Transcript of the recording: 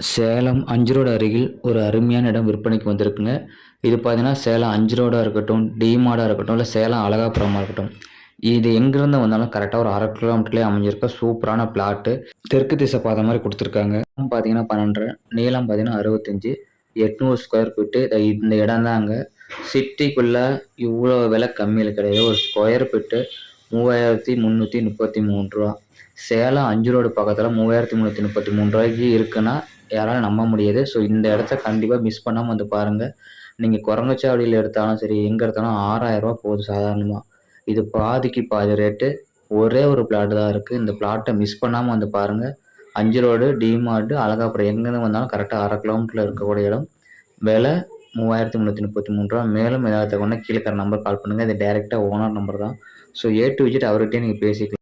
Salem 5 road அருகில் ஒரு அருமையான இடம் விற்பனைக்கு வந்திருக்குங்க. இது பார்த்தீங்கன்னா, சேலம் 5 ரோடா இருக்கட்டும், டி-மார்ட்டா இருக்கட்டும், இல்ல சேலம் அழகாபுரமா இருக்கட்டும். இது எங்கிருந்து வந்தாலும் கரெக்ட்டா ஒரு 1/2 கிலோமீட்டர்லயே அமைஞ்சிருக்க சூப்பரான பிளாட்டு. தெற்கு திசை பார்த்த மாரி குடுத்துருக்காங்க. பார்த்தீங்கன்னா 12, நீளம் பார்த்தீங்கன்னா 65, 800 ஸ்கொயர் ஃபீட்டு. இந்த இடம் தாங்க. சிட்டிக்குள்ள இவ்ளோ விலை கம்மியில கிடையாது. ஒரு ஸ்கொயர் ஃபீட்டு ரூ. 3333. சேலம் 5 ரோடு பக்கத்துல ரூ. 3333 இருக்குன்னா யாராலும் நம்ப முடியாது. ஸோ இந்த இடத்த கண்டிப்பா மிஸ் பண்ணாம வந்து பாருங்க. நீங்க குரங்கச்சாவடியில எடுத்தாலும் சரி, எங்க எடுத்தாலும் ரூ. 6000 போகுது சாதாரணமா. இது பாதிக்கு பாதி ரேட்டு. ஒரே ஒரு பிளாட் தான் இருக்கு. இந்த பிளாட்ட மிஸ் பண்ணாம வந்து பாருங்க. 5 ரோடு, டி-மார்ட், அழகாபுரம் எங்கிருந்து வந்தாலும் கரெக்ட்டா 1/2 கிலோமீட்டர்ல இருக்கக்கூடிய இடம். விலை ரூ. 3333. மேலும் ஏதாவது தகவல்னா கீழ இருக்கிற நம்பருக்கு கால் பண்ணுங்க. இது டைரக்ட்டா ஓனர் நம்பர் தான். ஸோ ஏ டூ இசட் அவர்கிட்டயே நீங்க பேசிக்கலாம்.